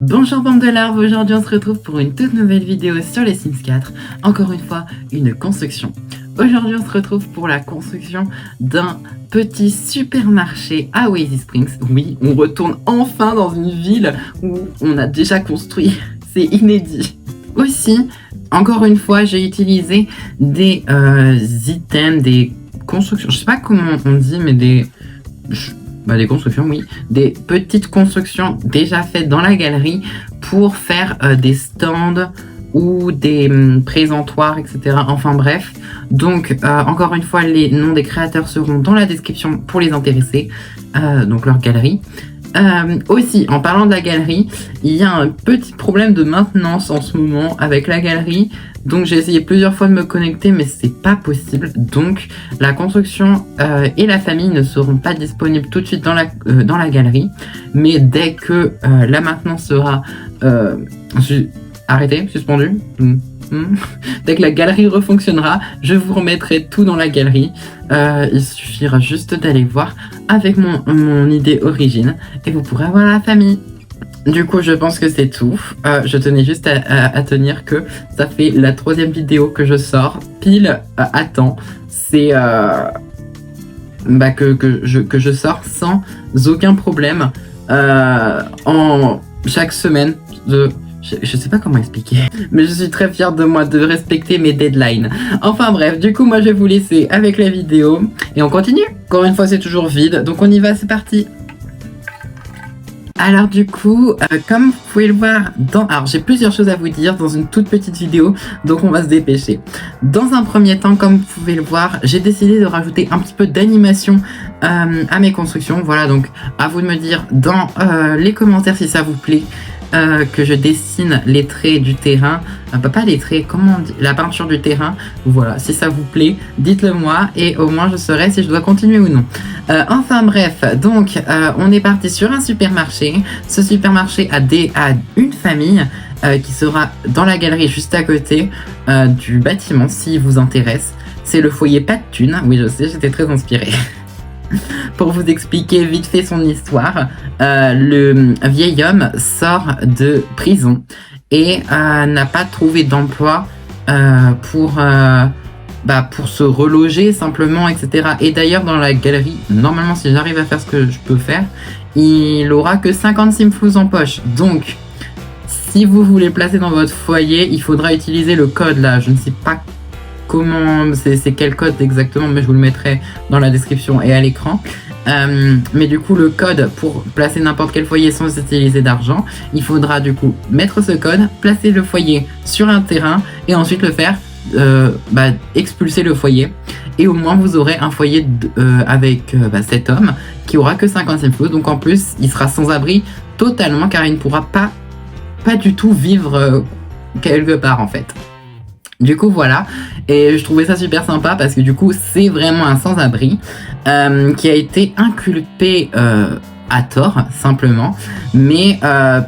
Bonjour bande de larves, aujourd'hui on se retrouve pour une toute nouvelle vidéo sur les Sims 4. Encore une fois, une construction. Aujourd'hui on se retrouve pour la construction d'un petit supermarché à Oasis Springs. Oui, on retourne enfin dans une ville où on a déjà construit, c'est inédit. Aussi, encore une fois, j'ai utilisé des items, des constructions, je sais pas comment on dit, mais des constructions, oui, des petites constructions déjà faites dans la galerie pour faire des stands ou des présentoirs, etc. Enfin bref, donc encore une fois, les noms des créateurs seront dans la description pour les intéressés, donc leur galerie. Aussi, en parlant de la galerie, il y a un petit problème de maintenance en ce moment avec la galerie. Donc j'ai essayé plusieurs fois de me connecter, mais c'est pas possible. Donc la construction et la famille ne seront pas disponibles tout de suite dans la galerie. Mais dès que la maintenance sera suspendue, dès que la galerie refonctionnera, je vous remettrai tout dans la galerie. Il suffira juste d'aller voir avec mon idée origine et vous pourrez avoir la famille. Du coup, je pense que c'est tout. Je tenais juste à tenir que ça fait la 3e vidéo que je sors pile à temps. C'est que je sors sans aucun problème en chaque semaine. Je sais pas comment expliquer, mais je suis très fière de moi de respecter mes deadlines. Enfin bref, du coup moi je vais vous laisser avec la vidéo et on continue. Encore une fois c'est toujours vide, donc on y va, c'est parti. Alors du coup, comme vous pouvez le voir, alors j'ai plusieurs choses à vous dire dans une toute petite vidéo, donc on va se dépêcher. Dans un premier temps, comme vous pouvez le voir, j'ai décidé de rajouter un petit peu d'animation à mes constructions. Voilà, donc à vous de me dire dans les commentaires si ça vous plaît. Que je dessine les traits du terrain, pas les traits, comment on dit, la peinture du terrain. Voilà, si ça vous plaît, dites-le moi et au moins je saurai si je dois continuer ou non. Enfin bref, donc on est parti sur un supermarché. Ce supermarché a une famille qui sera dans la galerie juste à côté du bâtiment s'il vous intéresse. C'est le foyer Pas de Thune. Oui, je sais, j'étais très inspirée. Pour vous expliquer vite fait son histoire, le vieil homme sort de prison et n'a pas trouvé d'emploi pour se reloger simplement, etc. Et d'ailleurs dans la galerie, normalement si j'arrive à faire ce que je peux faire, il aura que 50 simflous en poche. Donc si vous voulez placer dans votre foyer, il faudra utiliser le code là, je ne sais pas comment, c'est quel code exactement, mais je vous le mettrai dans la description et à l'écran. Mais du coup, le code pour placer n'importe quel foyer sans utiliser d'argent, il faudra du coup mettre ce code, placer le foyer sur un terrain et ensuite le faire expulser le foyer. Et au moins, vous aurez un foyer avec cet homme qui aura que 50 simflous. Donc en plus, il sera sans abri totalement car il ne pourra pas du tout vivre quelque part en fait. Du coup voilà, et je trouvais ça super sympa parce que du coup c'est vraiment un sans-abri qui a été inculpé à tort simplement, mais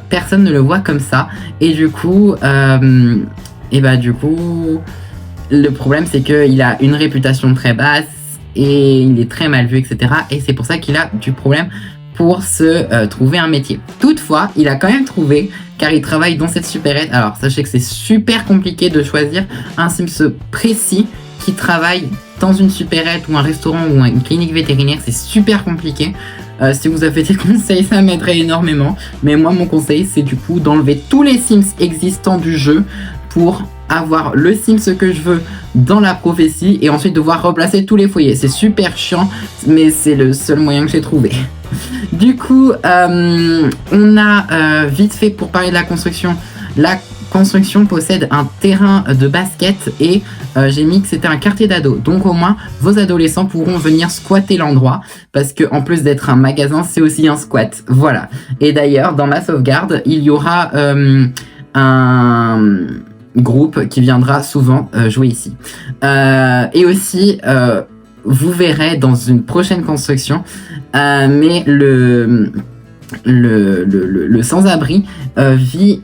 personne ne le voit comme ça et du coup le problème c'est qu'il a une réputation très basse et il est très mal vu, etc. Et c'est pour ça qu'il a du problème pour se trouver un métier. Toutefois, il a quand même trouvé, car il travaille dans cette supérette. Alors, sachez que c'est super compliqué de choisir un Sims précis qui travaille dans une supérette ou un restaurant ou une clinique vétérinaire. C'est super compliqué. Si vous avez des conseils, ça m'aiderait énormément. Mais moi, mon conseil, c'est du coup d'enlever tous les Sims existants du jeu pour avoir le Sims que je veux dans la prophétie et ensuite devoir replacer tous les foyers. C'est super chiant, mais c'est le seul moyen que j'ai trouvé. Du coup, on a vite fait pour parler de la construction. La construction possède un terrain de basket et j'ai mis que c'était un quartier d'ados. Donc au moins, vos adolescents pourront venir squatter l'endroit parce que en plus d'être un magasin, c'est aussi un squat. Voilà. Et d'ailleurs, dans ma sauvegarde, il y aura un groupe qui viendra souvent jouer ici. Et aussi, vous verrez dans une prochaine construction, mais le sans-abri vit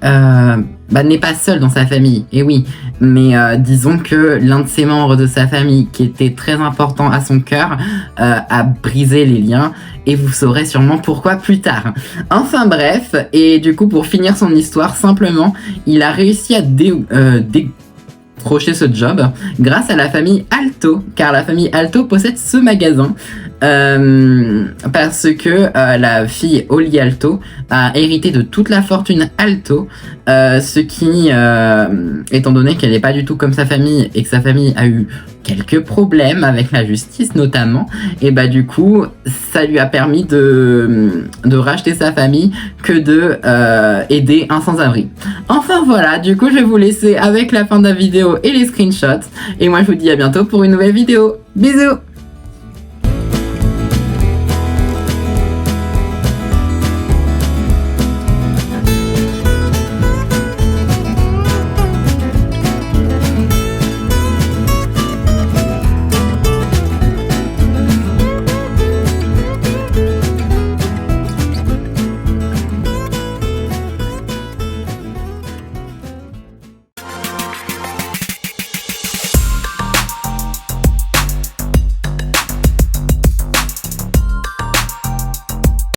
n'est pas seul dans sa famille, et oui, mais disons que l'un de ses membres de sa famille, qui était très important à son cœur, a brisé les liens, et vous saurez sûrement pourquoi plus tard. Enfin bref, et du coup pour finir son histoire, simplement, il a réussi à décrocher ce job grâce à la famille Alto, car la famille Alto possède ce magasin. Parce que la fille Holly Alto a hérité de toute la fortune Alto, ce qui, étant donné qu'elle n'est pas du tout comme sa famille et que sa famille a eu quelques problèmes avec la justice notamment, et bah du coup ça lui a permis de racheter sa famille que de aider un sans-abri. Enfin voilà, du coup je vais vous laisser avec la fin de la vidéo et les screenshots, et moi je vous dis à bientôt pour une nouvelle vidéo. Bisous.